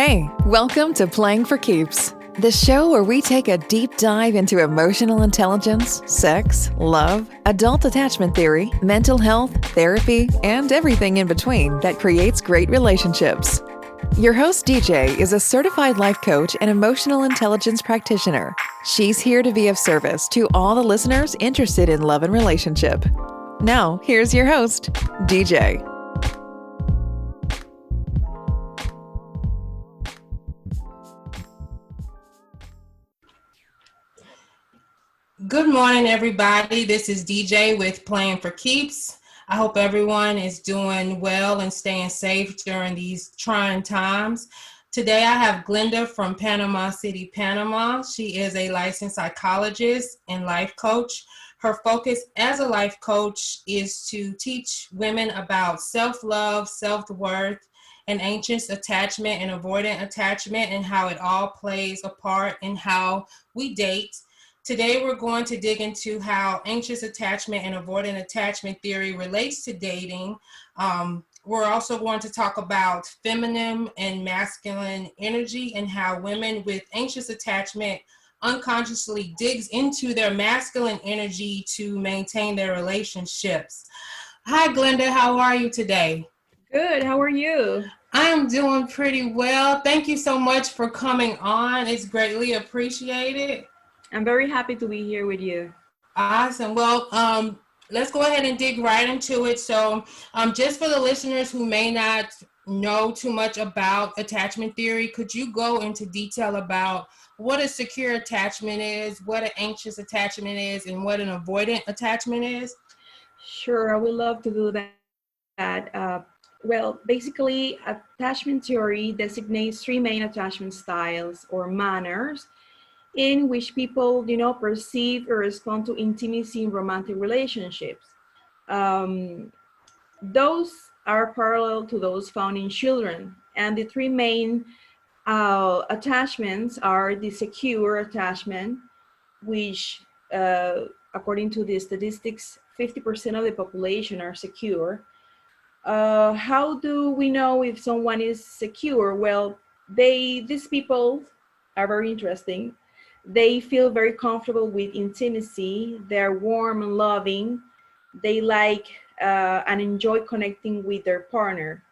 Hey, welcome to Playing for Keeps, the show where we take a deep dive into emotional intelligence, sex, love, adult attachment theory, mental health, therapy, and everything in between that creates great relationships. Your host, DJ, is a certified life coach and emotional intelligence practitioner. She's here to be of service to all the listeners interested in love and relationship. Now, here's your host, DJ. Good morning, everybody. This is DJ with Playing for Keeps. I hope everyone is doing well and staying safe during these trying times. Today, I have Glenda from Panama City, Panama. She is a licensed psychologist and life coach. Her focus as a life coach is to teach women about self-love, self-worth, and anxious attachment and avoidant attachment, and how it all plays a part in how we date. Today, we're going to dig into how anxious attachment and avoidant attachment theory relates to dating. We're also going to talk about feminine and masculine energy and how women with anxious attachment unconsciously digs into their masculine energy to maintain their relationships. Hi, Glenda. How are you today? Good. How are you? I am doing pretty well. Thank you so much for coming on. It's greatly appreciated. I'm very happy to be here with you. Awesome. Well, let's go ahead and dig right into it. So just for the listeners who may not know too much about attachment theory, could you go into detail about what a secure attachment is, what an anxious attachment is, and what an avoidant attachment is? Sure, I would love to do that. Well, basically, attachment theory designates three main attachment styles or manners in which people, perceive or respond to intimacy in romantic relationships. Those are parallel to those found in children. And the three main attachments are the secure attachment, which, according to the statistics, 50% of the population are secure. How do we know if someone is secure? Well, these people are very interesting. They feel very comfortable with intimacy. They're warm and loving. They like and enjoy connecting with their partner.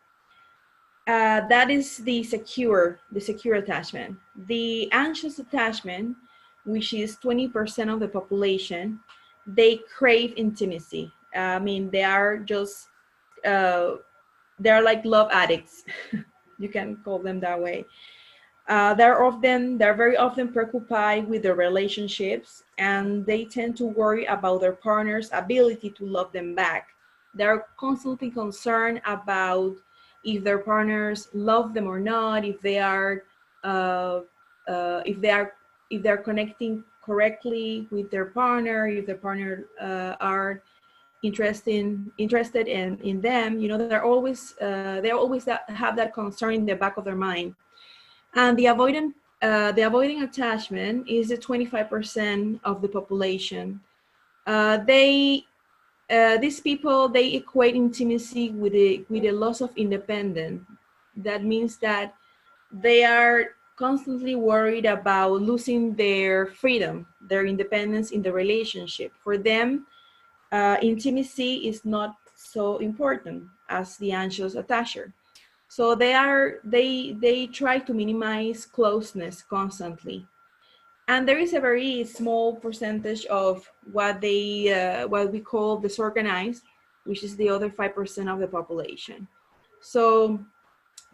That is the secure attachment. The anxious attachment, which is 20% of the population, they crave intimacy. They are just, they're like love addicts. You can call them that way. They're very often preoccupied with their relationships, and they tend to worry about their partner's ability to love them back. They're constantly concerned about if their partners love them or not, if they're connecting correctly with their partner, if their partner are interested in them. They always have that concern in the back of their mind. And the avoiding attachment is the 25% of the population. These people, they equate intimacy with a loss of independence. That means that they are constantly worried about losing their freedom, their independence in the relationship. For them, intimacy is not so important as the anxious attachment. So they try to minimize closeness constantly. And there is a very small percentage of what we call disorganized, which is the other 5% of the population. So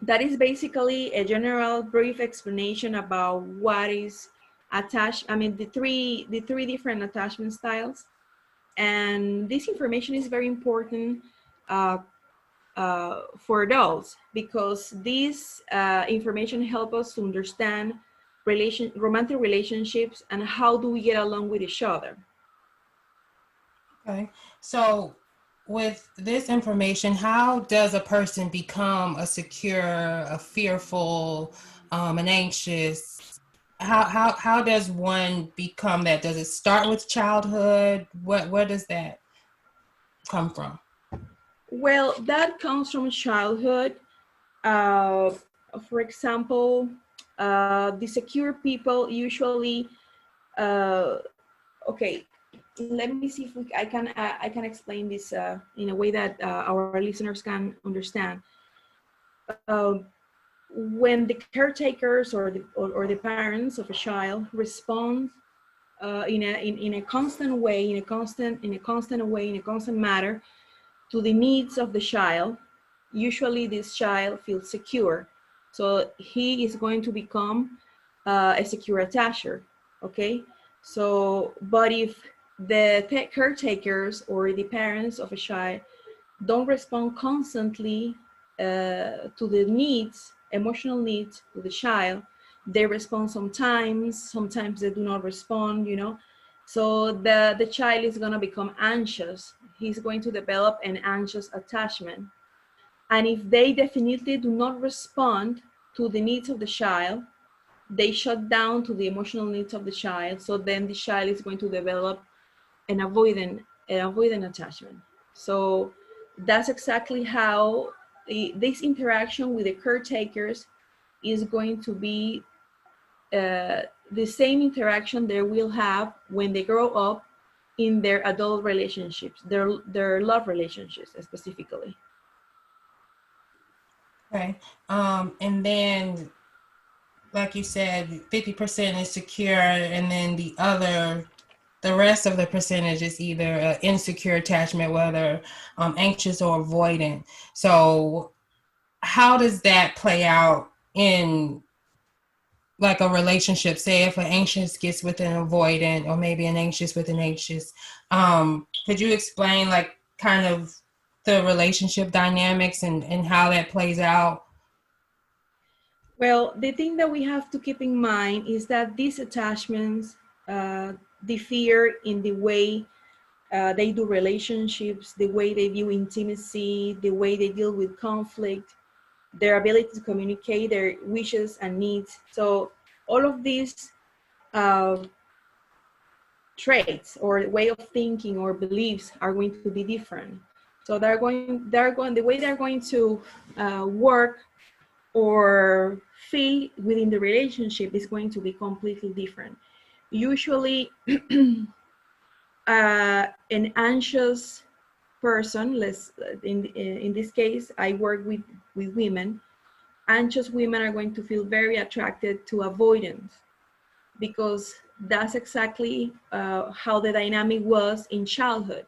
that is basically a general brief explanation about what is attached. The three different attachment styles. And this information is very important for adults, because this information helps us to understand romantic relationships and how do we get along with each other. Okay, so with this information, how does a person become a secure, a fearful, an anxious? How does one become that? Does it start with childhood? Where does that come from? Well, that comes from childhood. for example, the secure people usually, okay, let me see if I can explain this in a way that our listeners can understand. Uh, when the caretakers or the parents of a child respond in a constant way, in a constant manner to the needs of the child, usually this child feels secure. So he is going to become a secure attacher, okay? So, but if the caretakers or the parents of a child don't respond constantly to the needs, emotional needs to the child, they respond sometimes they do not respond, you know. So the child is going to become anxious. He's going to develop an anxious attachment. And if they definitely do not respond to the needs of the child, they shut down to the emotional needs of the child. So then the child is going to develop an avoidant attachment. So that's exactly how this interaction with the caretakers is going to be the same interaction they will have when they grow up in their adult relationships, their love relationships specifically. Okay. And then, like you said, 50% is secure, and then the rest of the percentage is either insecure attachment, whether anxious or avoidant. So how does that play out in like a relationship? Say if an anxious gets with an avoidant, or maybe an anxious with an anxious, could you explain like kind of the relationship dynamics and how that plays out? Well, the thing that we have to keep in mind is that these attachments differ in the way they do relationships, the way they view intimacy, the way they deal with conflict, their ability to communicate their wishes and needs. So all of these uh, traits or way of thinking or beliefs are going to be different. So the way they're going to work or feel within the relationship is going to be completely different. Usually, an anxious person, in this case, I work with women. Anxious women are going to feel very attracted to avoidance because that's exactly how the dynamic was in childhood.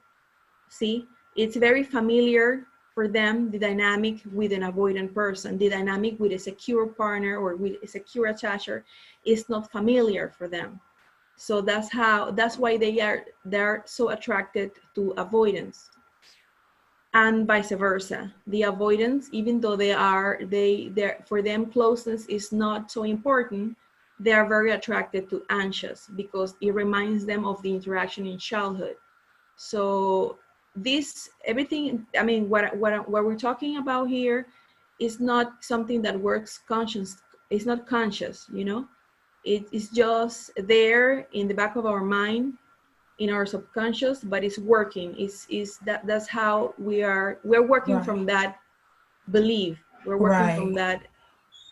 See, it's very familiar for them, the dynamic with an avoidant person. The dynamic with a secure partner or with a secure attacher is not familiar for them. So that's why they're so attracted to avoidance, and vice versa. The avoidance, even though they're for them closeness is not so important, they are very attracted to anxious because it reminds them of the interaction in childhood. So this everything, I mean, what we're talking about here is not something that works conscious. It's not conscious, you know. It is just there in the back of our mind, in our subconscious, but it's working. That's how we're working Right. from that belief. We're working from Right. that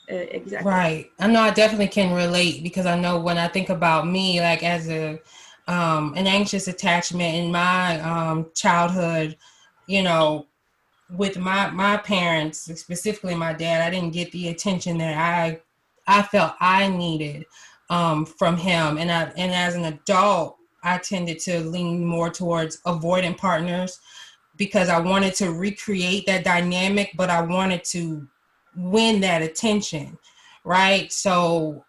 exactly. Right. I know I definitely can relate, because I know when I think about me, like as an anxious attachment in my childhood, you know, with my parents, specifically my dad, I didn't get the attention that I felt I needed from him. And as an adult, I tended to lean more towards avoidant partners because I wanted to recreate that dynamic, but I wanted to win that attention, right? So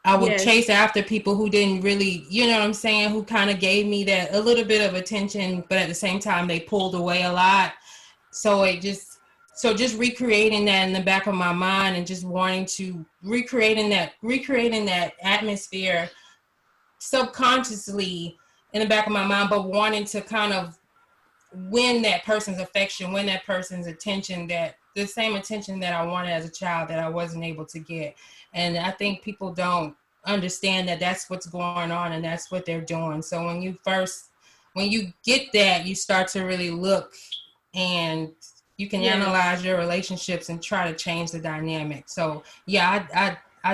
I would Yes. chase after people who didn't really, you know what I'm saying, who kind of gave me that a little bit of attention, but at the same time they pulled away a lot. So just recreating that in the back of my mind and just wanting to recreating that atmosphere subconsciously in the back of my mind, but wanting to kind of win that person's affection, win that person's attention, that the same attention that I wanted as a child that I wasn't able to get. And I think people don't understand that that's what's going on and that's what they're doing. So when you get that, you start to really look and, You can Yes. analyze your relationships and try to change the dynamic. So yeah, I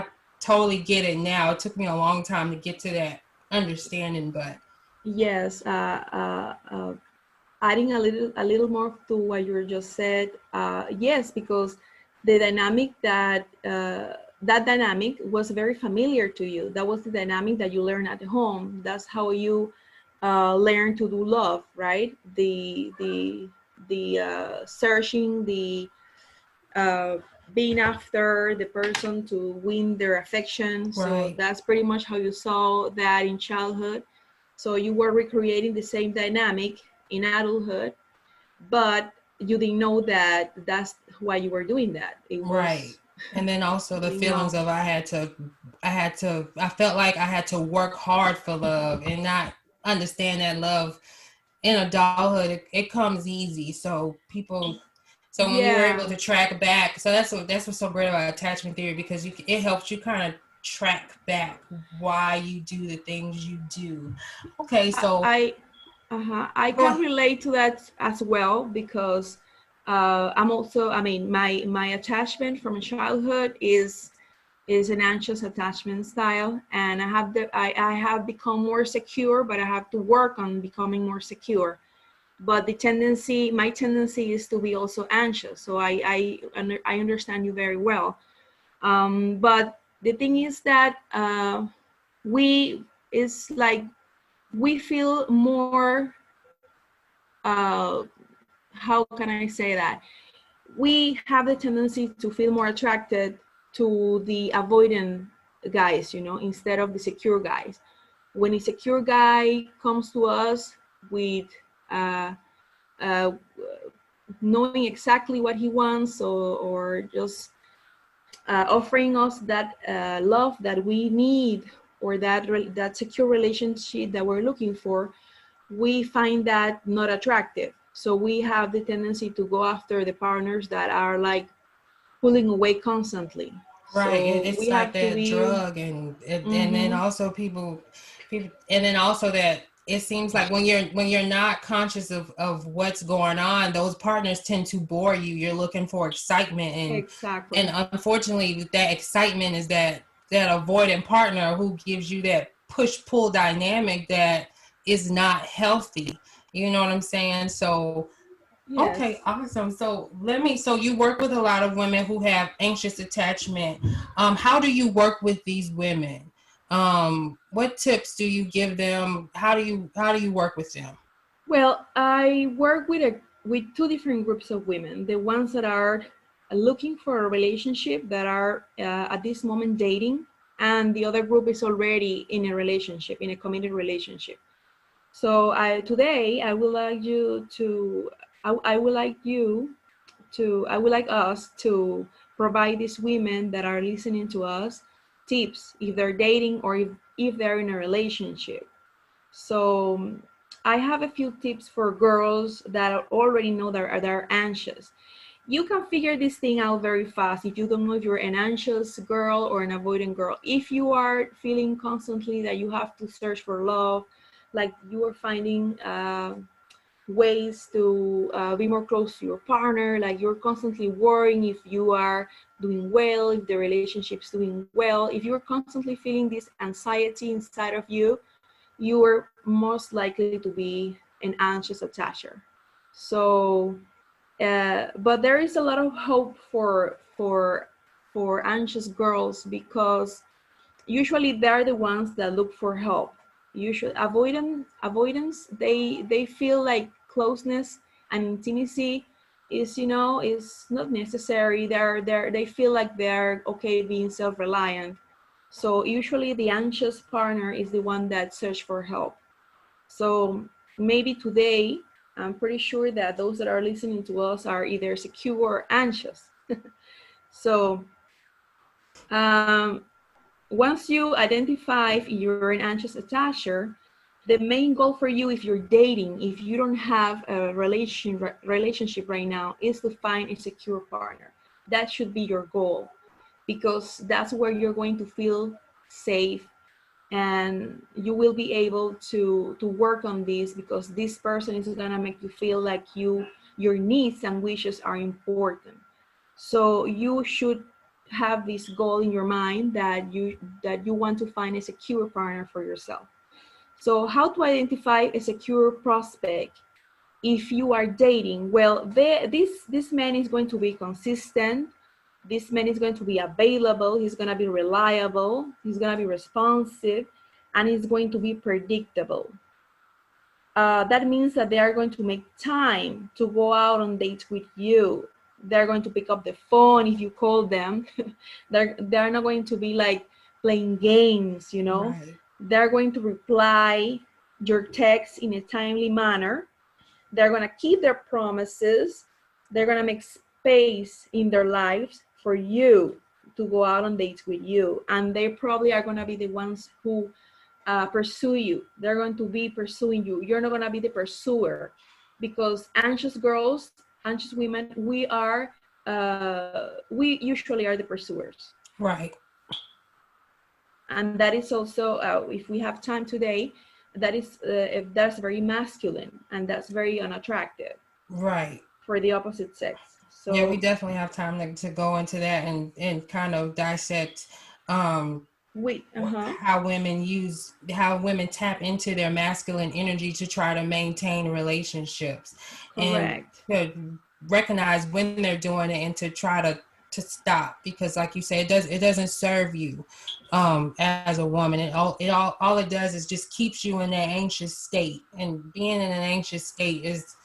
totally get it now. It took me a long time to get to that understanding, but Yes. Adding a little more to what you just said, yes, because the dynamic that dynamic was very familiar to you. That was the dynamic that you learned at home. That's how you learn to do love, right? The searching, the uh, being after the person to win their affection. So right. that's pretty much how you saw that in childhood. So you were recreating the same dynamic in adulthood, but you didn't know that that's why you were doing that. It Right. was, And then also the you know, feelings of I felt like I had to work hard for love and not understand that love in adulthood, it comes easy. So when you were able yeah. to track back, so that's what's so great about attachment theory, because it helps you kind of track back why you do the things you do. Okay, so I I go can relate to that as well because I'm also, I mean, my attachment from childhood is an anxious attachment style, and I have become more secure, but I have to work on becoming more secure. But my tendency is to be also anxious. So I understand you very well. But the thing is that we is like we feel more uh, how can I say that? We have the tendency to feel more attracted to the avoidant guys, instead of the secure guys. When a secure guy comes to us with uh, uh, knowing exactly what he wants, or just offering us that love that we need, or that secure relationship that we're looking for, we find that not attractive. So we have the tendency to go after the partners that are like pulling away constantly. right. So It's we like have to that be, drug, and then mm-hmm, also people, and then also that it seems like when you're not conscious of what's going on, those partners tend to bore you. You're looking for excitement, exactly. and unfortunately, that excitement is that avoidant partner who gives you that push pull dynamic that is not healthy. You know what I'm saying? So okay, Yes. awesome. So you work with a lot of women who have anxious attachment. How do you work with these women? What tips do you give them? How do you work with them? Well, I work with two different groups of women. The ones that are looking for a relationship, that are at this moment dating, and the other group is already in a relationship, in a committed relationship. So today I would like you to I would like you to I would like us to provide these women that are listening to us tips if they're dating, or if they're in a relationship. So I have a few tips for girls that already know they're anxious. You can figure this thing out very fast if you don't know if you're an anxious girl or an avoidant girl. If you are feeling constantly that you have to search for love, like you are finding ways to be more close to your partner, like you're constantly worrying if you are doing well, if the relationship's doing well, if you're constantly feeling this anxiety inside of you, you are most likely to be an anxious attacher. So but there is a lot of hope for anxious girls, because usually they're the ones that look for help. Usually avoidance, they feel like closeness and intimacy is not necessary. They feel like they're okay being self-reliant. So usually the anxious partner is the one that search for help. So maybe today, I'm pretty sure that those that are listening to us are either secure or anxious. So um, once you identify if you're an anxious attacher, the main goal for you, if you're dating, if you don't have a relationship right now, is to find a secure partner. That should be your goal, because that's where you're going to feel safe, and you will be able to work on this, because this person is going to make you feel like you your needs and wishes are important. So you should have this goal in your mind that you want to find a secure partner for yourself. So how to identify a secure prospect if you are dating? Well, this man is going to be consistent. This man is going to be available. He's going to be reliable. He's going to be responsive, and he's going to be predictable. That means that they are going to make time to go out on dates with you. They're going to pick up the phone if you call them. they're not going to be like playing games, you know. Right. They're going to reply your text in a timely manner. They're going to keep their promises. They're going to make space in their lives for you to go out on dates with you. And they probably are going to be the ones who pursue you. They're going to be pursuing you. You're not going to be the pursuer, because anxious girls, anxious women, we usually are the pursuers. Right. And that is also, if we have time today, that's very masculine, and that's very unattractive. Right. For the opposite sex. So yeah, we definitely have time to go into that and kind of dissect how women tap into their masculine energy to try to maintain relationships. Correct. And to recognize when they're doing it and to try to stop, because like you say, it doesn't serve you as a woman. All it does is just keeps you in that anxious state, and being in an anxious state is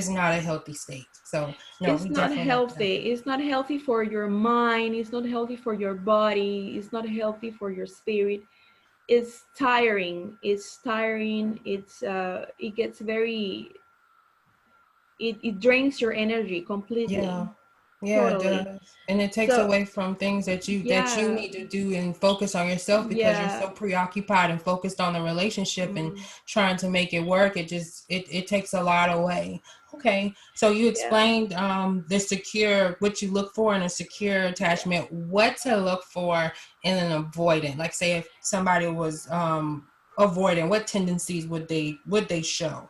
not a healthy state. So no, it's not healthy. It's not healthy for your mind. It's not healthy for your body. It's not healthy for your spirit. It's tiring. It gets very, it drains your energy completely. Yeah, totally. It does. And it takes away from things that you need to do and focus on yourself, because you're so preoccupied and focused on the relationship and trying to make it work. It takes a lot away. Okay. So you explained what you look for in a secure attachment, what to look for in an avoidant. Like, say if somebody was avoidant, what tendencies would they show?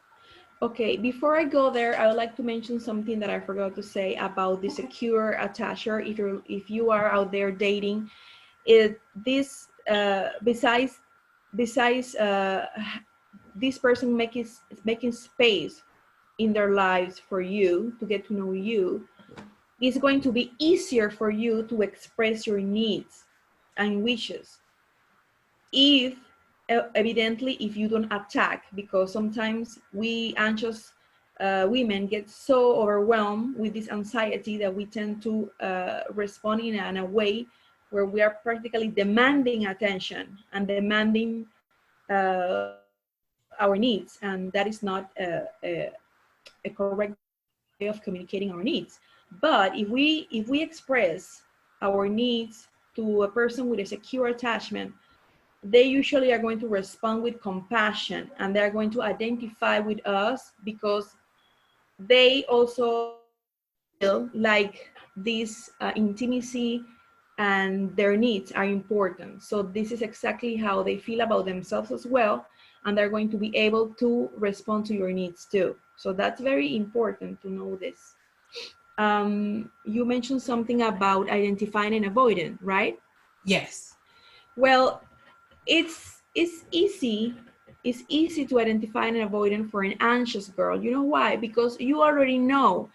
Okay, before I go there, I would like to mention something that I forgot to say about the secure attacher. If you are out there dating, besides this person making space in their lives for you to get to know you, it's going to be easier for you to express your needs and wishes. Evidently, if you don't attack, because sometimes we anxious women get so overwhelmed with this anxiety that we tend to respond in a way where we are practically demanding attention and demanding our needs, and that is not a correct way of communicating our needs. But if we express our needs to a person with a secure attachment, they usually are going to respond with compassion, and they're going to identify with us because they also feel like this intimacy and their needs are important. So this is exactly how they feel about themselves as well, and they're going to be able to respond to your needs too. So that's very important to know this. You mentioned something about identifying an avoidant, right? Yes. Well, it's easy to identify an avoidant for an anxious girl. You know why? Because you already know.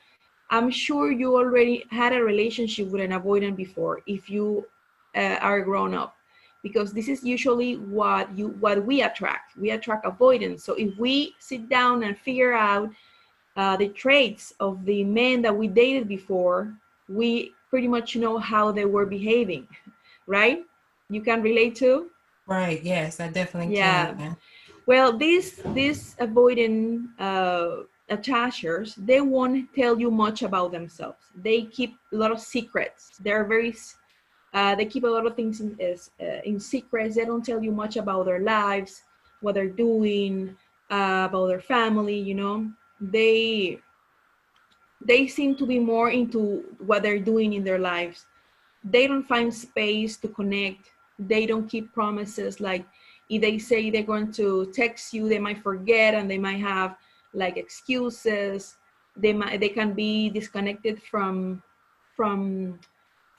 I'm sure you already had a relationship with an avoidant before, if you are grown up, because this is usually what we attract. We attract avoidance. So if we sit down and figure out the traits of the men that we dated before, we pretty much know how they were behaving, right? You can relate to? Right. Yes, I definitely can. Yeah. Well, these avoidant attachers, they won't tell you much about themselves. They keep a lot of secrets. They keep a lot of things in secrets. They don't tell you much about their lives, what they're doing, about their family. You know, they seem to be more into what they're doing in their lives. They don't find space to connect. They don't keep promises. Like, if they say they're going to text you, they might forget, and they might have like excuses. They can be disconnected from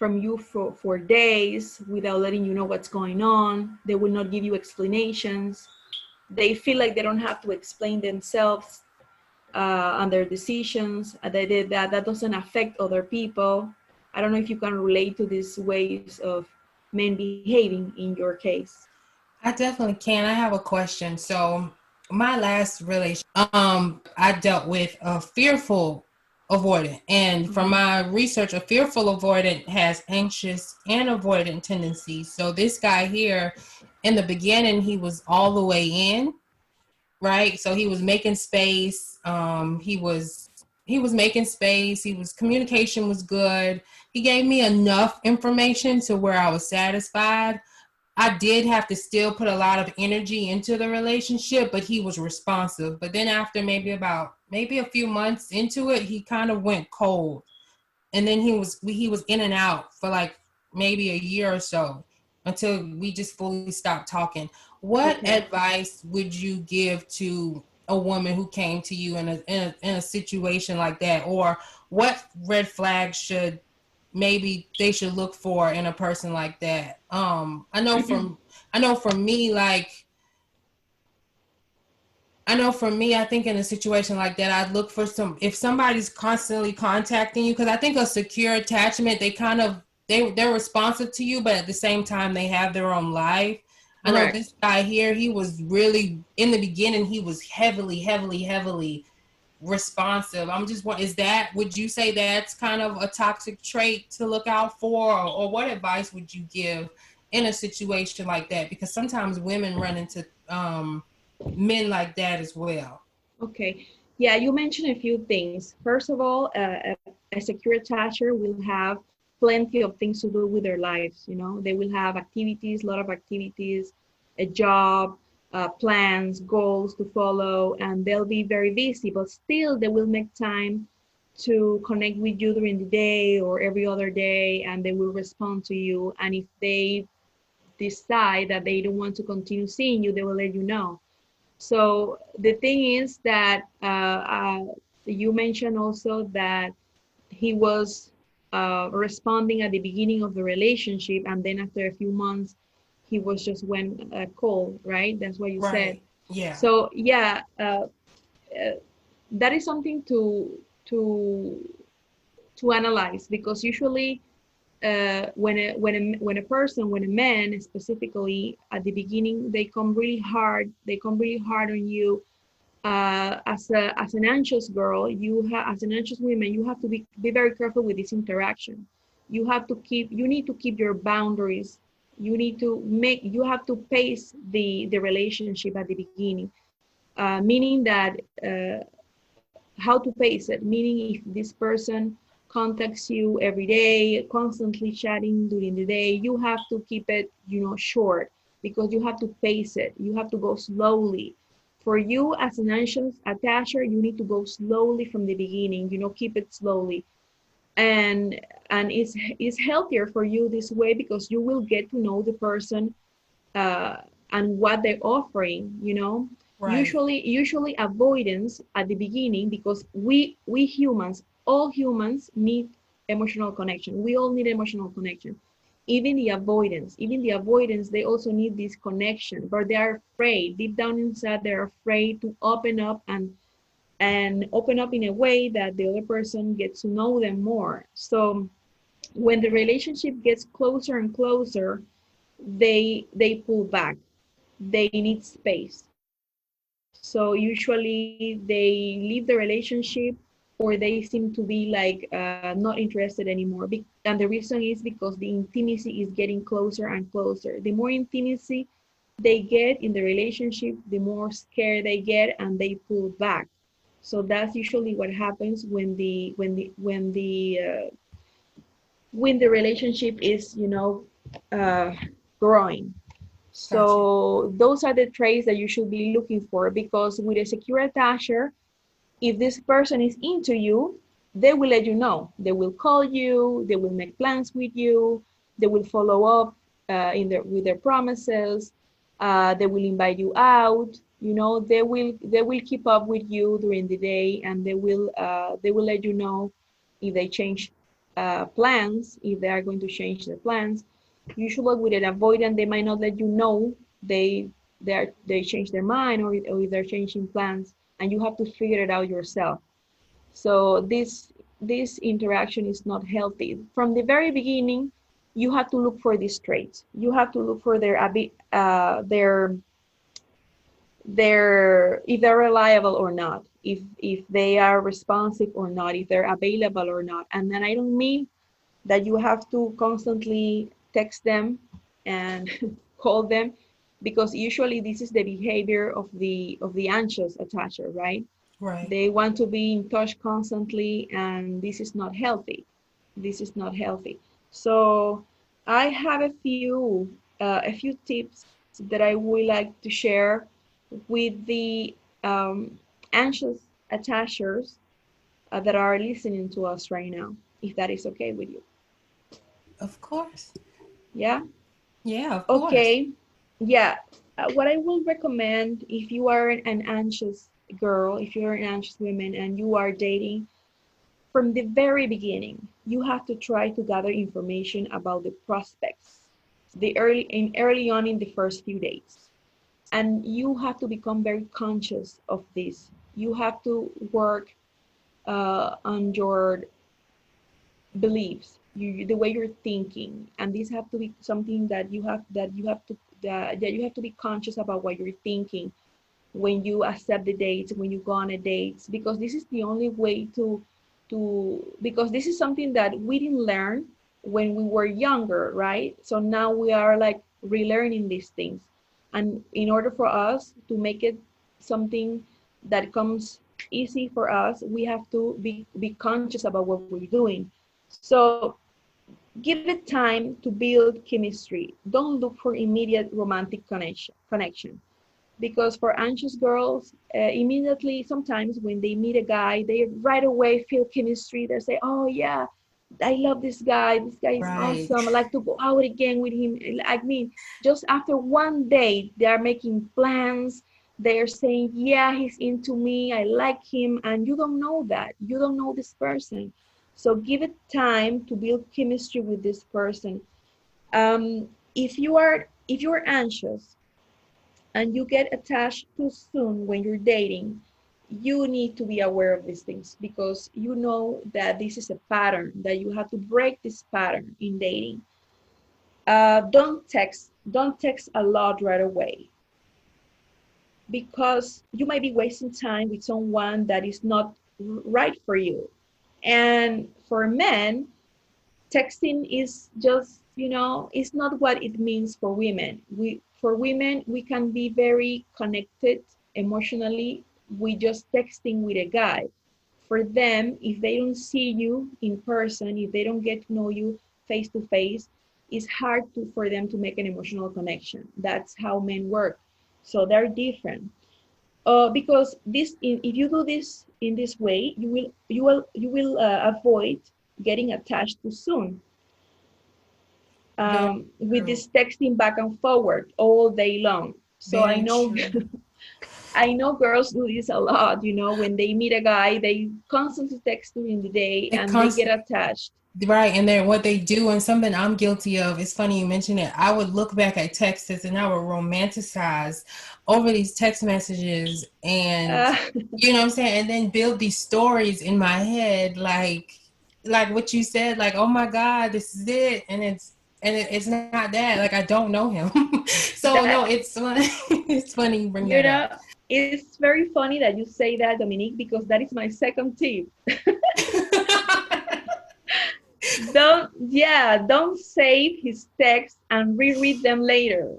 you for days without letting you know what's going on. They will not give you explanations. They feel like they don't have to explain themselves and their decisions. That doesn't affect other people. I don't know if you can relate to these ways of men behaving in your case. I definitely can. I have a question. So my last relationship, I dealt with a fearful avoidant. And from my research, a fearful avoidant has anxious and avoidant tendencies. So this guy here, in the beginning, he was all the way in, right? So he was making space. He was making space. Communication was good. He gave me enough information to where I was satisfied. I did have to still put a lot of energy into the relationship, but he was responsive. But then after maybe a few months into it, he kind of went cold. And then he was in and out for like maybe a year or so until we just fully stopped talking. What advice would you give to a woman who came to you in a situation like that? Or what red flags should maybe they should look for in a person like that? I know for me, I think in a situation like that, I'd look for if somebody's constantly contacting you, because I think a secure attachment, they're responsive to you, but at the same time, they have their own life. I know this guy here, he was really, in the beginning, he was heavily, heavily, heavily responsive. Would you say that's kind of a toxic trait to look out for, or what advice would you give in a situation like that? Because sometimes women run into men like that as well. Okay. Yeah, you mentioned a few things. First of all, a secure attacher will have plenty of things to do with their lives. You know, they will have activities, a lot of activities, a job, plans, goals to follow, and they'll be very busy, but still they will make time to connect with you during the day or every other day, and they will respond to you. And if they decide that they don't want to continue seeing you, they will let you know. So the thing is that you mentioned also that he was responding at the beginning of the relationship, and then after a few months, he was just went cold, right? That's what you said. Yeah. So yeah, that is something to analyze, because usually when a man specifically at the beginning, they come really hard on you. As an anxious girl, as an anxious woman, you have to be very careful with this interaction. You need to keep your boundaries. You have to pace the relationship at the beginning, meaning that how to pace it, meaning if this person contacts you every day, constantly chatting during the day, you have to keep it, short, because you have to pace it. You have to go slowly. For you as an anxious attacher, you need to go slowly from the beginning, keep it slowly. And it's healthier for you this way, because you will get to know the person and what they're offering, Right. Usually avoidance at the beginning, because we humans, all humans need emotional connection. We all need emotional connection. Even the avoidance, they also need this connection, but they are afraid. Deep down inside, they're afraid to open up and open up in a way that the other person gets to know them more. So when the relationship gets closer and closer, they pull back. They need space. So usually they leave the relationship, or they seem to be like not interested anymore. And the reason is because the intimacy is getting closer and closer. The more intimacy they get in the relationship, the more scared they get, and they pull back. So that's usually what happens when the relationship is growing. So those are the traits that you should be looking for, because with a secure attacher, if this person is into you, they will let you know. They will call you, they will make plans with you, they will follow up with their promises, they will invite you out, They will keep up with you during the day, and they will let you know if they change plans, if they are going to change the plans. Usually with an avoidant, they might not let you know they change their mind, or if they're changing plans, and you have to figure it out yourself. So this interaction is not healthy. From the very beginning, you have to look for these traits. You have to look for their if they're reliable or not, if they are responsive or not, if they're available or not. And then I don't mean that you have to constantly text them and call them, because usually this is the behavior of the anxious attacher, right? Right. They want to be in touch constantly, and this is not healthy. This is not healthy. So I have a few tips that I would like to share with the anxious attachers that are listening to us right now, if that is okay with you. Of course. Yeah? Yeah, of course. Okay. Yeah. What I will recommend, if you are an anxious girl, if you're an anxious woman and you are dating, from the very beginning, you have to try to gather information about the prospects, early on in the first few days. And you have to become very conscious of this. You have to work on your beliefs, the way you're thinking, and this have to be something that you have to be conscious about what you're thinking when you accept the dates, when you go on a date, because this is the only way because this is something that we didn't learn when we were younger, right? So now we are like relearning these things, and in order for us to make it something that comes easy for us, we have to be conscious about what we're doing. So give it time to build chemistry. Don't look for immediate romantic connection, because for anxious girls, immediately, sometimes when they meet a guy, they right away feel chemistry. They say, oh yeah, I love this guy, this guy is Right. awesome, I like to go out again with him. I mean, just after one day they are making plans. They're saying, yeah, he's into me, I like him, and you don't know that, you don't know this person. So give it time to build chemistry with this person. If you're anxious and you get attached too soon when you're dating, you need to be aware of these things, because you know that this is a pattern, that you have to break this pattern in dating. Don't text a lot right away, because you might be wasting time with someone that is not right for you. And for men, texting is just, it's not what it means for women. For women, we can be very connected emotionally with just texting with a guy. For them, if they don't see you in person, if they don't get to know you face to face, it's hard for them to make an emotional connection. That's how men work. So they're different. Because if you do this in this way, you will avoid getting attached too soon, Very with true. this texting back and forward all day long. So I Very know true. I know girls do this a lot. When they meet a guy, they constantly text during the day It and they get constantly. attached. Right, and then what they do, and something I'm guilty of, it's funny you mention it. I would look back at texts and I would romanticize over these text messages, and Uh, you know what I'm saying, and then build these stories in my head, like what you said, like, oh my God, this is it, and it's not that. Like, I don't know him. So no, that it's funny. It's funny you bring you that up. know, it's very funny that you say that, Dominique, because that is my second tip. Don't save his texts and reread them later.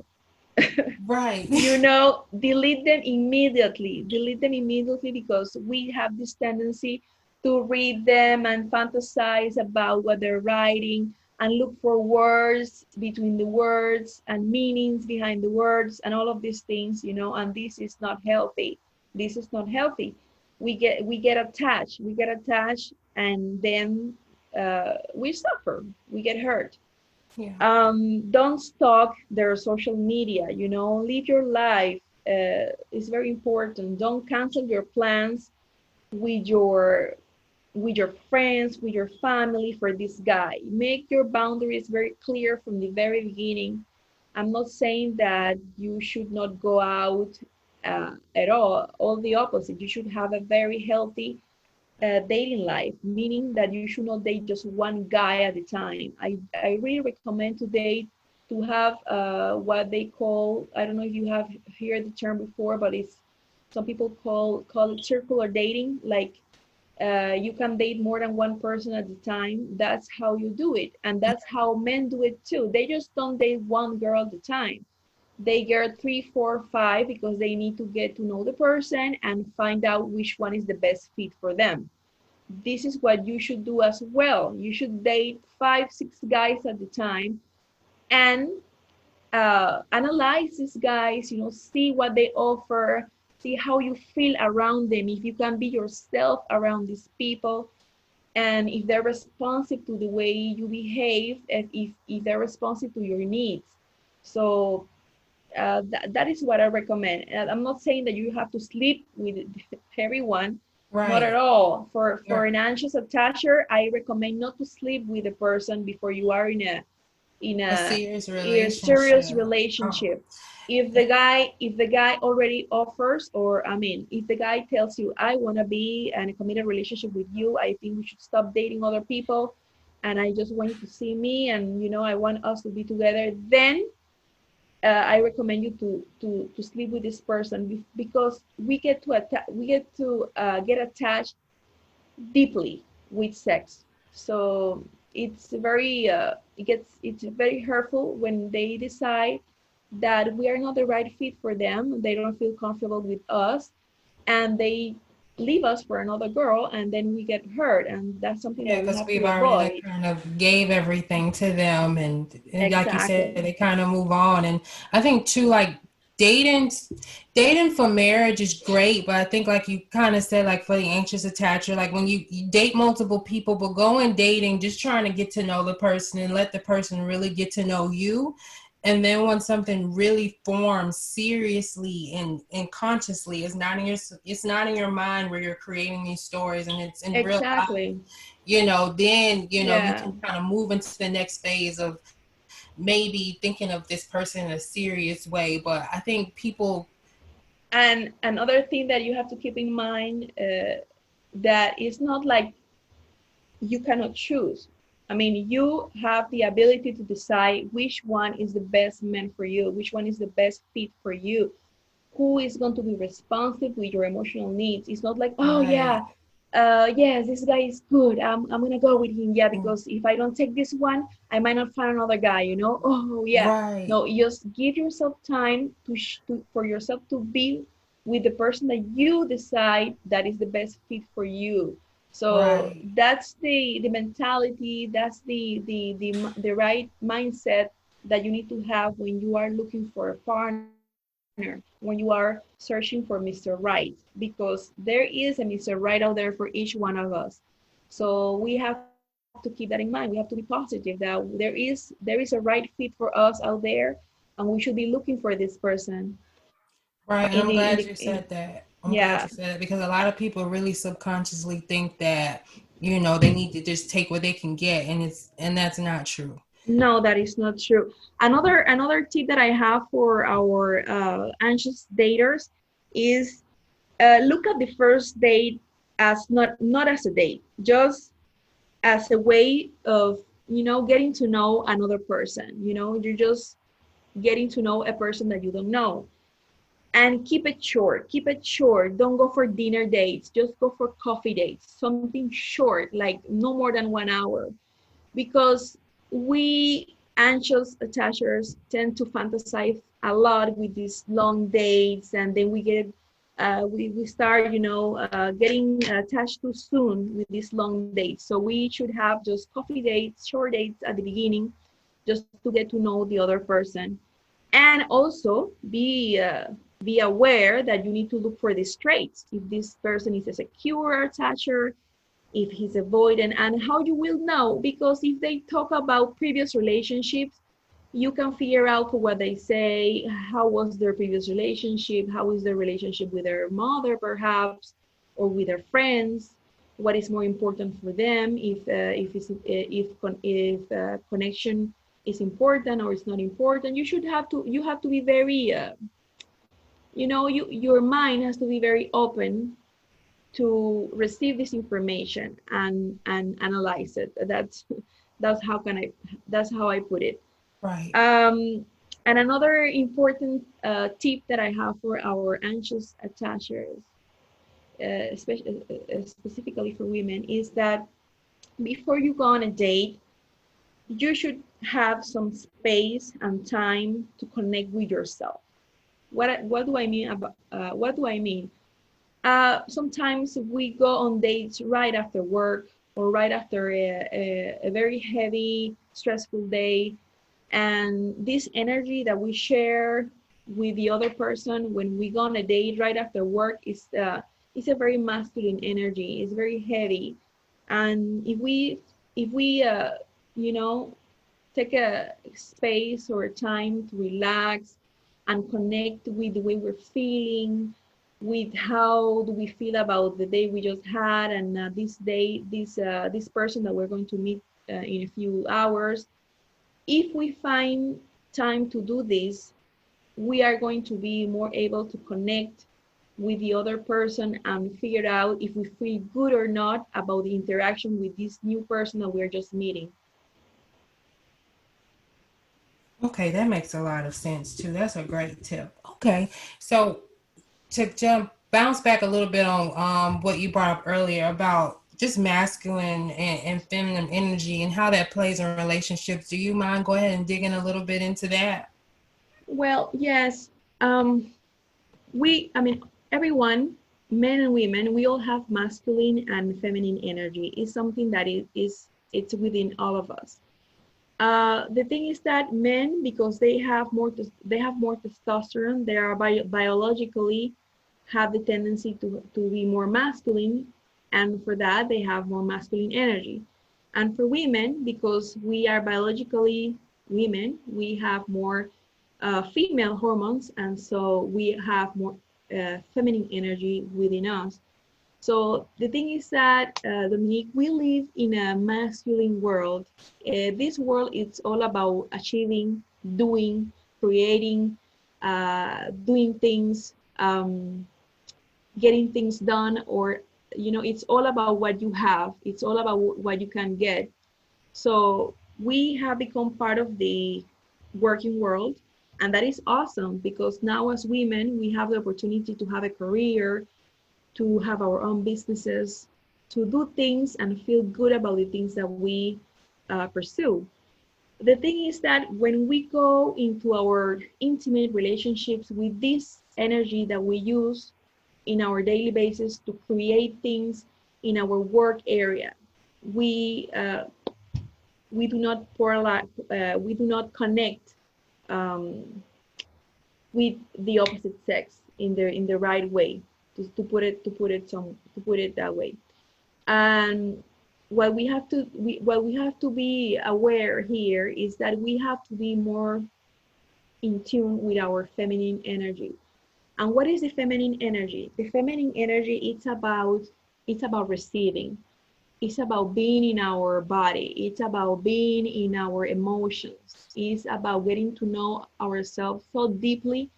Right. Delete them immediately. Delete them immediately, because we have this tendency to read them and fantasize about what they're writing, and look for words between the words and meanings behind the words and all of these things, and this is not healthy. This is not healthy. We get attached. We get attached, and then we suffer. We get hurt. Yeah. Don't stalk their social media. Live your life. is very important. Don't cancel your plans with your friends, with your family for this guy. Make your boundaries very clear from the very beginning. I'm not saying that you should not go out at all the opposite. You should have a very healthy dating life, meaning that you should not date just one guy at a time. I really recommend to date to have what they call, I don't know if you have heard the term before, but it's some people call it circular dating. Like you can date more than one person at a time. That's how you do it, and that's how men do it too. They just don't date one girl at a time. They get three, four, five because they need to get to know the person and find out which one is the best fit for them. This is what you should do as well. You should date five, six guys at a time and analyze these guys, see what they offer, see how you feel around them, if you can be yourself around these people, and if they're responsive to the way you behave, and if they're responsive to your needs. So that is what I recommend. And I'm not saying that you have to sleep with everyone, Right. Not at all. For an anxious attacher, I recommend not to sleep with a person before you are in a serious serious relationship. relationship. If the guy already offers, or if the guy tells you, I want to be in a committed relationship with you, I think we should stop dating other people, and I just want you to see me, and I want us to be together, then I recommend you to sleep with this person, because we get to get attached deeply with sex. So it's very it's very hurtful when they decide that we are not the right fit for them. They don't feel comfortable with us, and they leave us for another girl, and then we get hurt, and that's something Yeah, that we because have we've to already avoid. like kind of gave everything to them, and like you said, Exactly. they kind of move on. And I think too, like dating dating for marriage is great, but I think like you kind of said, like for the anxious attacher, like when you date multiple people, but go in dating just trying to get to know the person and let the person really get to know you. And then when something really forms seriously and consciously, it's not in your mind where you're creating these stories, and it's in real life, Exactly. then you Yeah. can kind of move into the next phase of maybe thinking of this person in a serious way. But I think people, And another thing that you have to keep in mind, that it's not like you cannot choose. I mean, you have the ability to decide which one is the best man for you, which one is the best fit for you, who is going to be responsive with your emotional needs. It's not like, oh right, yeah, yes, this guy is good. I'm gonna go with him, yeah, because if I don't take this one, I might not find another guy. Oh yeah. right, No, just give yourself time for yourself to be with the person that you decide that is the best fit for you. So right. that's the mentality, that's the right mindset that you need to have when you are looking for a partner, when you are searching for Mr. Right, because there is a Mr. Right out there for each one of us. So we have to keep that in mind. We have to be positive that there is a right fit for us out there, and we should be looking for this person Right, and in I'm the in glad the you in said that. I'm glad yeah. you said that because a lot of people really subconsciously think that, they need to just take what they can get, and that's not true. No, that is not true. Another tip that I have for our anxious daters is, look at the first date as not as a date, just as a way of getting to know another person. You're just getting to know a person that you don't know, and keep it short. Keep it short. Don't go for dinner dates. Just go for coffee dates. Something short, like no more than 1 hour, because we anxious attachers tend to fantasize a lot with these long dates, and then we start getting attached too soon with these long dates. So we should have just coffee dates, short dates at the beginning, just to get to know the other person. And also be aware that you need to look for these traits. If this person is a secure attacher, if he's avoidant, and how you will know, because if they talk about previous relationships, You can figure out what they say, how was their previous relationship, how is their relationship with their mother perhaps, or with their friends, what is more important for them, if connection is important or it's not important. You have to be very your mind has to be very open to receive this information and analyze it. That's how I put it. Right. And another important tip that I have for our anxious attachers, specifically for women, is that before you go on a date, you should have some space and time to connect with yourself. What do I mean about what do I mean? Sometimes we go on dates right after work or right after a very heavy, stressful day. And this energy that we share with the other person when we go on a date right after work is a very masculine energy. It's very heavy. And if we you know take a space or a time to relax and connect with the way we're feeling, with how do we feel about the day we just had, and this person that we're going to meet in a few hours. If we find time to do this, we are going to be more able to connect with the other person and figure out if we feel good or not about the interaction with this new person that we're just meeting. Okay, that makes a lot of sense too. That's a great tip. Okay, so to bounce back a little bit on what you brought up earlier about just masculine and feminine energy and how that plays in relationships, do you mind go ahead and digging a little bit into that? Well, yes. I mean, everyone, men and women, we all have masculine and feminine energy. It's something that it's within all of us. The thing is that men, because they have more testosterone, they are biologically have the tendency to be more masculine, and for that they have more masculine energy. And for women, because we are biologically women, we have more female hormones, and so we have more feminine energy within us. So the thing is that, Dominique, we live in a masculine world. This world is all about achieving, doing, creating, doing things, getting things done, or, it's all about what you have. It's all about what you can get. So we have become part of the working world, and that is awesome because now as women, we have the opportunity to have a career, to have our own businesses, to do things and feel good about the things that we pursue. The thing is that when we go into our intimate relationships with this energy that we use in our daily basis to create things in our work area, we do not we do not connect with the opposite sex in the right way, to put it that way. And what we have to be aware here is that we have to be more in tune with our feminine energy. And what is the feminine energy? The feminine energy, it's about receiving. It's about being in our body. It's about being in our emotions. It's about getting to know ourselves so deeply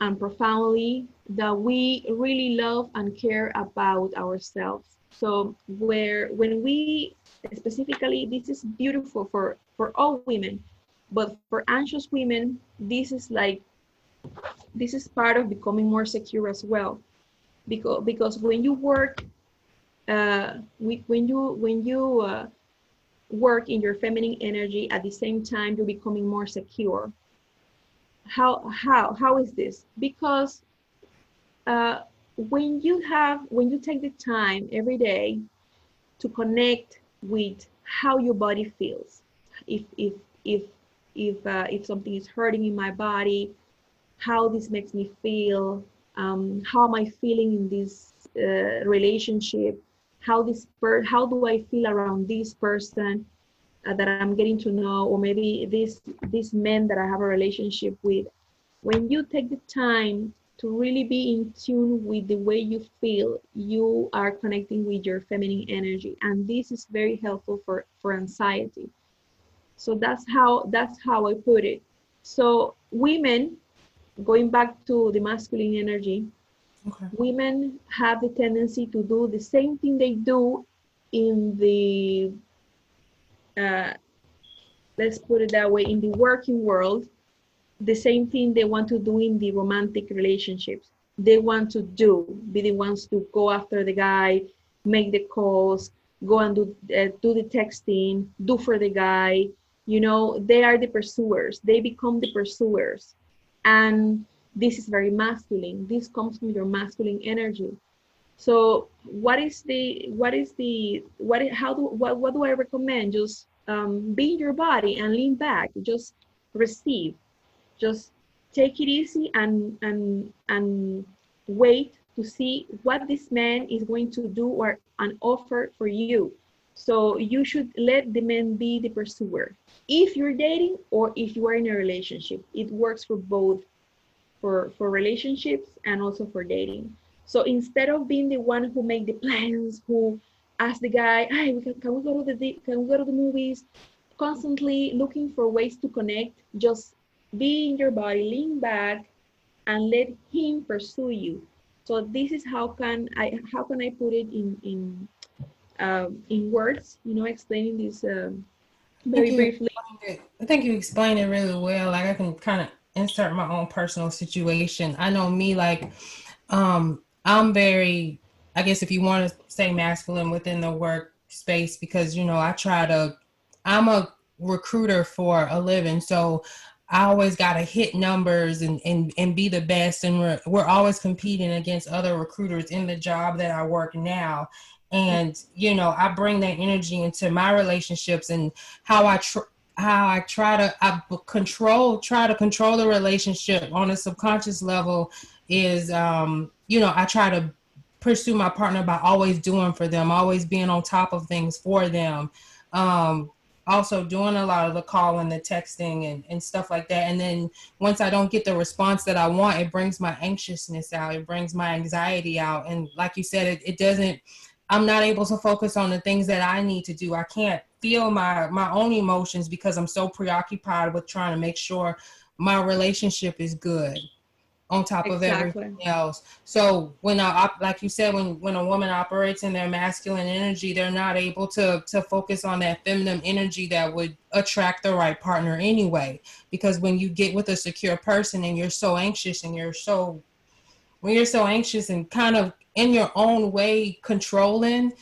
and profoundly that we really love and care about ourselves. So when we specifically, this is beautiful for all women, but for anxious women, this is part of becoming more secure as well, because when you work when you work in your feminine energy, at the same time you're becoming more secure. How is this? Because when you take the time every day to connect with how your body feels, if if something is hurting in my body, how this makes me feel, how am I feeling in this relationship, how do I feel around this person, that I'm getting to know, or maybe these men that I have a relationship with, when you take the time to really be in tune with the way you feel, you are connecting with your feminine energy, and this is very helpful for anxiety. So that's how I put it. So women, going back to the masculine energy, Okay. women have the tendency to do the same thing they do in the uh, let's put it that way, in the working world, the same thing they want to do in the romantic relationships. They want to be the ones to go after the guy, make the calls, go and do the texting, do for the guy. They are the pursuers. They become the pursuers, and this is very masculine. This comes from your masculine energy. So what do I recommend? Just be in your body and lean back. Just receive. Just take it easy and wait to see what this man is going to do or an offer for you. So you should let the man be the pursuer. If you're dating or if you are in a relationship, it works for both, for relationships and also for dating. So instead of being the one who make the plans, who ask the guy, hey, can we go to the movies, constantly looking for ways to connect, just be in your body, lean back, and let him pursue you. So this is how can I put it in words, explaining this very briefly. I think you explained it really well. Like I can kind of insert my own personal situation. I know me, like, I'm very, I guess if you want to say masculine within the workspace, because, I'm a recruiter for a living. So I always got to hit numbers and be the best. And we're always competing against other recruiters in the job that I work now. And, I bring that energy into my relationships, and how I try to control the relationship on a subconscious level is, I try to pursue my partner by always doing for them, always being on top of things for them. Also doing a lot of the calling, the texting and stuff like that. And then once I don't get the response that I want, it brings my anxiousness out. It brings my anxiety out. And like you said, it doesn't, I'm not able to focus on the things that I need to do. I can't feel my own emotions because I'm so preoccupied with trying to make sure my relationship is good on top of everything else. So when like you said, when a woman operates in their masculine energy, they're not able to focus on that feminine energy that would attract the right partner anyway. Because when you get with a secure person and you're so anxious and when you're so anxious and kind of in your own way controlling,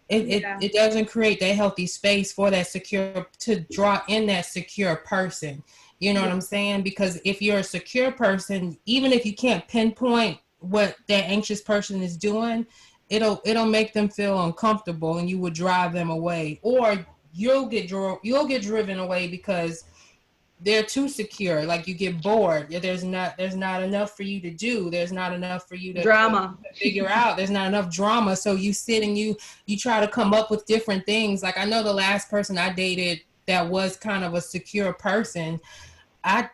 it doesn't create that healthy space for that secure, to draw in that secure person. You know what I'm saying? Because if you're a secure person, even if you can't pinpoint what that anxious person is doing, it'll make them feel uncomfortable, and you will drive them away, or you'll get driven away because they're too secure. Like you get bored. There's not enough for you to do. There's not enough for you to figure out. There's not enough drama. So you sit and you try to come up with different things. Like I know the last person I dated that was kind of a secure person, I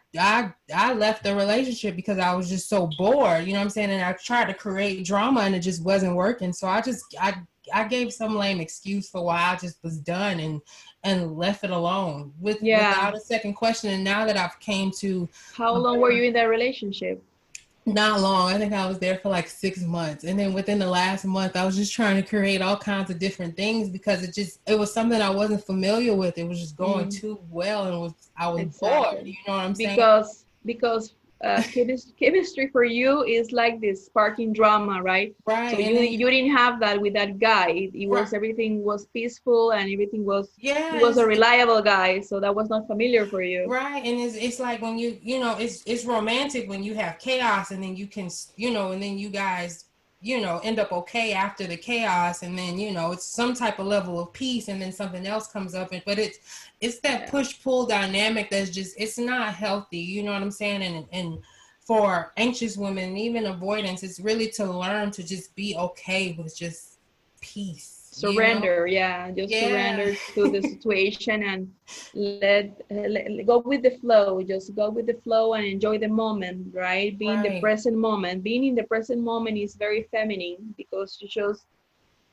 left the relationship because I was just so bored, you know what I'm saying? And I tried to create drama and it just wasn't working. So I gave some lame excuse for why I just was done and left it alone without a second question. And now that I've came to... How long were you in that relationship? Not long. I think I was there for like 6 months. And then within the last month, I was just trying to create all kinds of different things because it was something I wasn't familiar with. It was just going too well, and I was bored. You know what I'm saying? Because chemistry for you is like this sparking drama, right? Right. So you didn't have that with that guy. It was everything was peaceful and everything was. Yeah. He was a reliable guy, so that was not familiar for you. Right, and it's like when it's romantic when you have chaos, and then you can and then you guys end up okay after the chaos, and then it's some type of level of peace, and then something else comes up, but it's that push-pull dynamic that's just, it's not healthy, you know what I'm saying? And for anxious women, even avoidance, it's really to learn to just be okay with just peace. surrender. Yeah, just Yeah. surrender to the situation and go with the flow. Just go with the flow and enjoy the moment, right? Be in the Right. present moment. Being in the present moment is very feminine because you just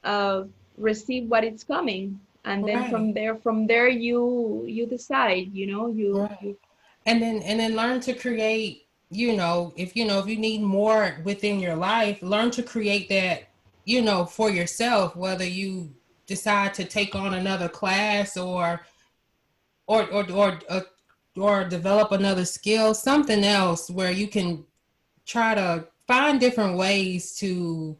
uh, receive what is coming, and then Right. from there you decide. Right. You And then learn to create, if you need more within your life, learn to create that, for yourself, whether you decide to take on another class or develop another skill, something else where you can try to find different ways to,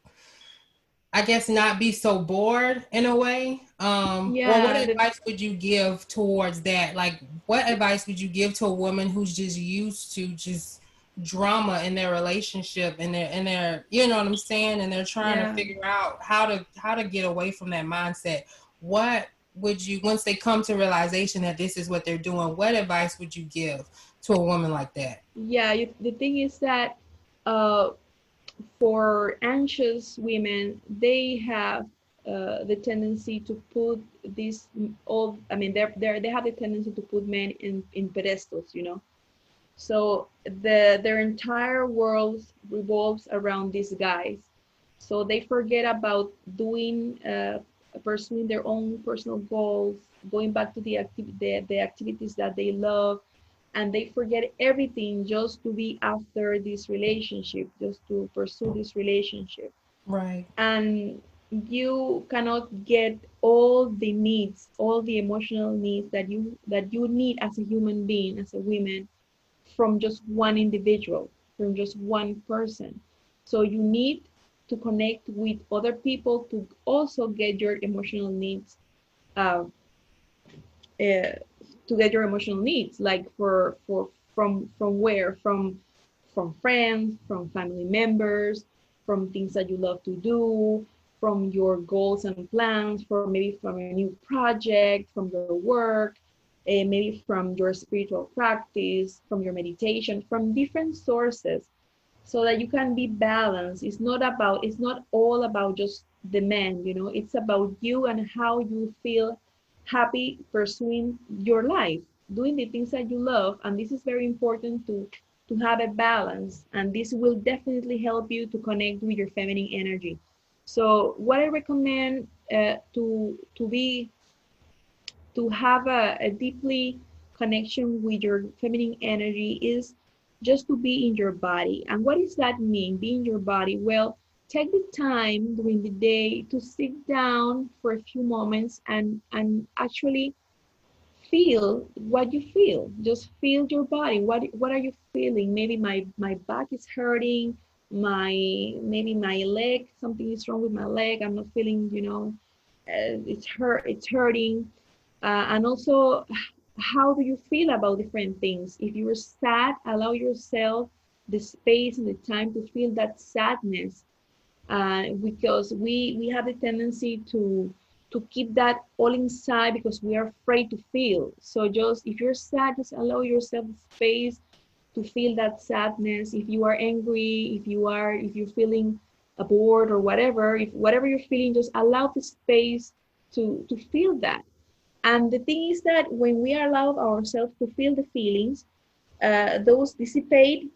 I guess, not be so bored in a way. Or what yeah the, advice would you give towards that? Like, what advice would you give to a woman who's just used to just drama in their relationship and their, you know what I'm saying? And they're trying to yeah figure out how to get away from that mindset. What would you, once they come to realization that this is what they're doing, what advice would you give to a woman like that? the thing is that uh for anxious women, they have the tendency to put this all. I mean, they have the tendency to put men in pedestals. So their entire world revolves around these guys. So they forget about doing pursuing their own personal goals, going back to the activities that they love, and they forget everything just to be after this relationship, just to pursue this relationship. Right. And you cannot get all the needs, all the emotional needs that you need as a human being, as a woman, from just one individual, from just one person. So you need to connect with other people to also get your emotional needs, uh, uh, to get your emotional needs, like from where, from friends, from family members, from things that you love to do, from your goals and plans, from maybe from a new project, from your work, and maybe from your spiritual practice, from your meditation, from different sources, so that you can be balanced. It's not all about just the man, it's about you and how you feel happy pursuing your life, doing the things that you love. And this is very important to have a balance, and this will definitely help you to connect with your feminine energy. So what I recommend to have a deeply connection with your feminine energy is just to be in your body. And what does that mean, be in your body? Well, take the time during the day to sit down for a few moments and actually feel what you feel. Just feel your body. What are you feeling? Maybe my back is hurting, maybe my leg, something is wrong with my leg. I'm not feeling, it's hurting. And also, how do you feel about different things? If you're sad, allow yourself the space and the time to feel that sadness, because we have the tendency to keep that all inside because we are afraid to feel. So just if you're sad, just allow yourself space to feel that sadness. If you are angry, if you're feeling bored or whatever, if whatever you're feeling, just allow the space to feel that. And the thing is that when we allow ourselves to feel the feelings, those dissipate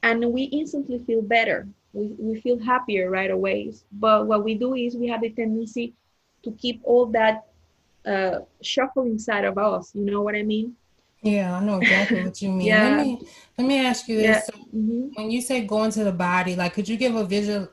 and we instantly feel better. We feel happier right away. But what we do is we have the tendency to keep all that shuffle inside of us. You know what I mean? Yeah, I know exactly what you mean. Let Yeah, me let me ask you yeah. this. So Hmm. when you say go into the body, like, could you give a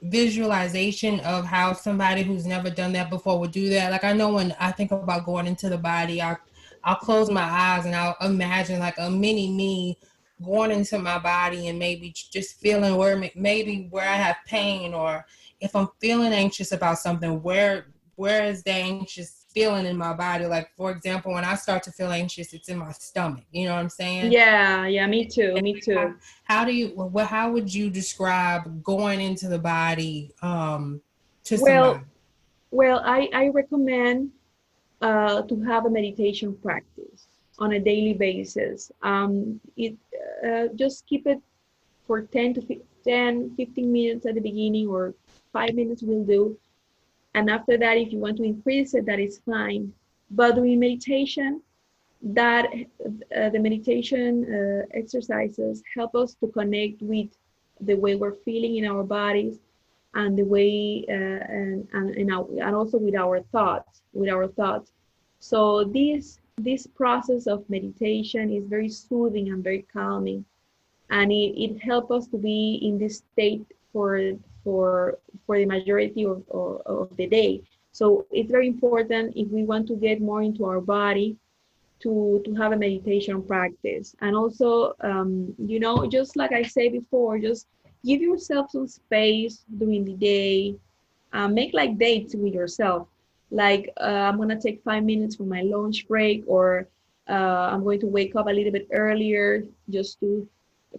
visualization of how somebody who's never done that before would do that? Like, I know when I think about going into the body, I'll close my eyes and I'll imagine like a mini me going into my body and maybe just feeling maybe where I have pain, or if I'm feeling anxious about something, where is the anxious feeling in my body? Like, for example, when I start to feel anxious, it's in my stomach. You know what I'm saying? Yeah, yeah, me too, me How, too. how would you describe going into the body to somebody? Well, I recommend to have a meditation practice on a daily basis. It Just keep it for 10 to 10, 15 minutes at the beginning, or 5 minutes will do. And after that, if you want to increase it, that is fine. But during meditation, that the meditation exercises help us to connect with the way we're feeling in our bodies, and the way and also with our thoughts. So this process of meditation is very soothing and very calming, and it helps us to be in this state for the majority of the day. So it's very important, if we want to get more into our body, to have a meditation practice. And also, just like I said before, just give yourself some space during the day. Make like dates with yourself. Like, I'm going to take 5 minutes for my lunch break, or I'm going to wake up a little bit earlier just to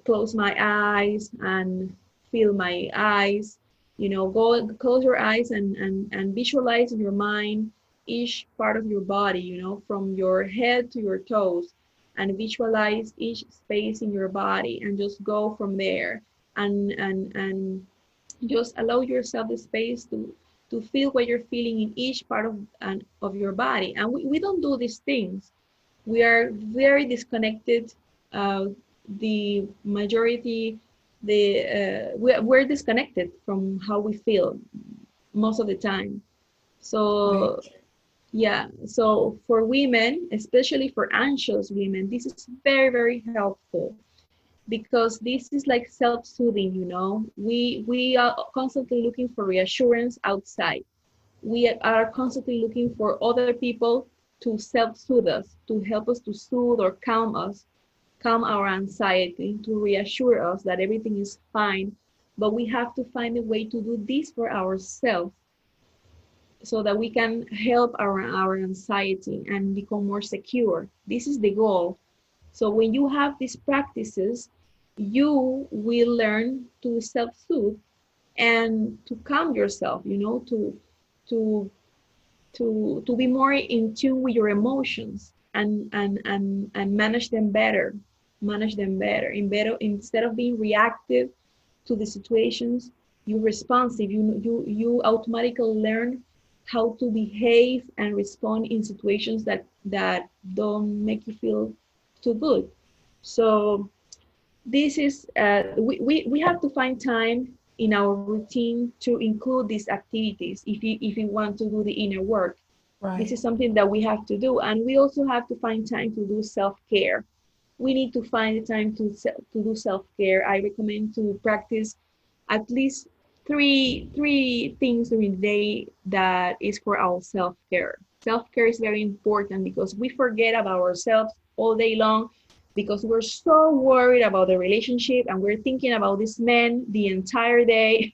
close my eyes and feel my eyes. Go close your eyes and visualize in your mind each part of your body, from your head to your toes, and visualize each space in your body, and just go from there, and just allow yourself the space to feel what you're feeling in each part of your body. And we don't do these things. We are very disconnected. The majority, we're disconnected from how we feel most of the time. So Right. yeah, so for women, especially for anxious women, this is very, very helpful, because this is like self-soothing. We are constantly looking for reassurance outside. We are constantly looking for other people to self-soothe us, to help us to soothe or calm our anxiety, to reassure us that everything is fine. But we have to find a way to do this for ourselves, so that we can help our anxiety and become more secure. This is the goal. So when you have these practices, you will learn to self-soothe and to calm yourself, to to be more in tune with your emotions, and manage them better instead of being reactive to the situations. You're responsive. You automatically learn how to behave and respond in situations that don't make you feel too good. So this is we have to find time in our routine to include these activities, if you want to do the inner work. This Right. is something that we have to do. And we also have to find time to do self-care. We need to find the time to do self-care. I recommend to practice at least three things during the day that is for our self-care. Self-care is very important, because we forget about ourselves all day long, because we're so worried about the relationship, and we're thinking about this man the entire day.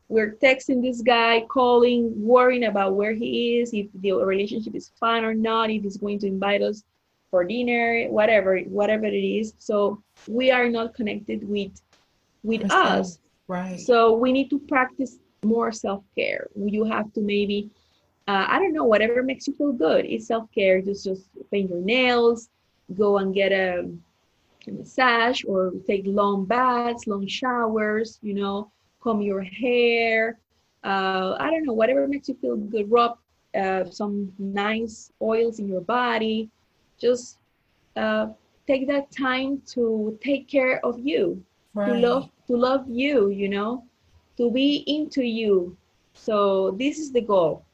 We're texting this guy, calling, worrying about where he is, if the relationship is fine or not, if he's going to invite us for dinner, whatever it is. So we are not connected with Ourselves. us. Right. So we need to practice more self-care. You have to maybe, I don't know, whatever makes you feel good. It's self-care. Just paint your nails, go and get a massage, or take long baths, long showers, comb your hair. I don't know, whatever makes you feel good. Rub some nice oils in your body. Just uh, take that time to take care of you, Right. to love you, to be into you. So this is the goal.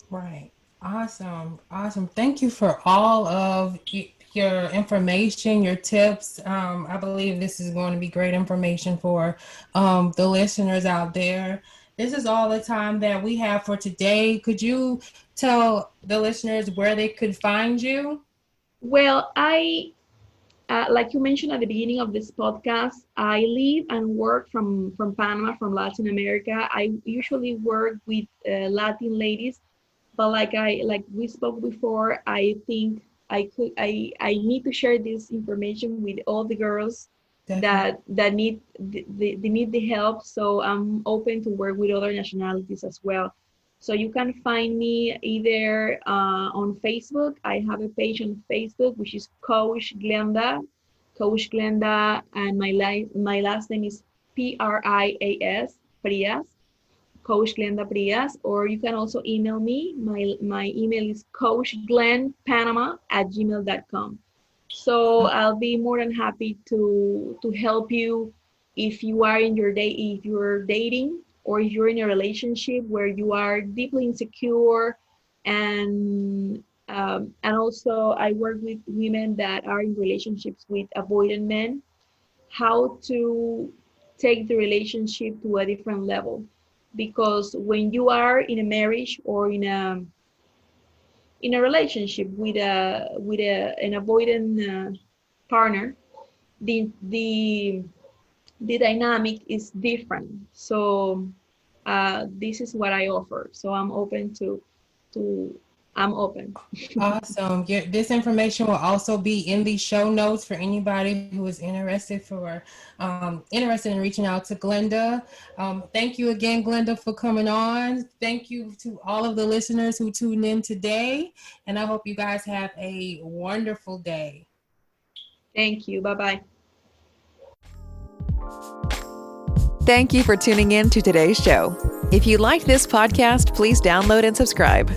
Right. Awesome. Awesome. Thank you for all of your information, your tips. I believe this is going to be great information for the listeners out there. This is all the time that we have for today. Could you tell the listeners where they could find you? Well, like you mentioned at the beginning of this podcast, I live and work from Panama, from Latin America. I usually work with Latin ladies, but like we spoke before, I think I need to share this information with all the girls Definitely. that need the help. So I'm open to work with other nationalities as well. So you can find me either on Facebook. I have a page on Facebook, which is Coach Glenda, and my last name is Prias, Prias. Coach Glenda Prias, or you can also email me. My email is coachglenpanama@gmail.com. So I'll be more than happy to help you if you are if you're dating, or if you're in a relationship where you are deeply insecure, and also I work with women that are in relationships with avoidant men, how to take the relationship to a different level. Because when you are in a marriage or in a relationship with an avoidant partner, the dynamic is different. So this is what I offer. So I'm open to I'm open. Awesome. This information will also be in the show notes for anybody who is interested in reaching out to Glenda. Thank you again, Glenda, for coming on. Thank you to all of the listeners who tuned in today, and I hope you guys have a wonderful day. Thank you. Bye-bye. Thank you for tuning in to today's show. If you liked this podcast, please download and subscribe.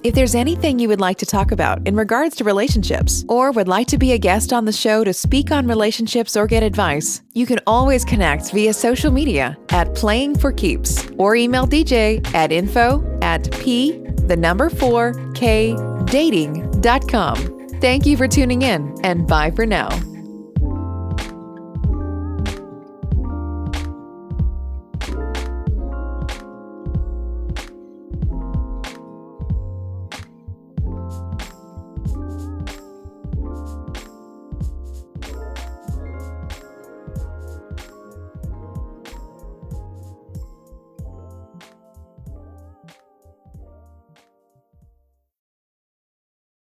If there's anything you would like to talk about in regards to relationships, or would like to be a guest on the show to speak on relationships or get advice, you can always connect via social media at Playing for Keeps, or email DJ at info@p4kdating.com. Thank you for tuning in, and bye for now.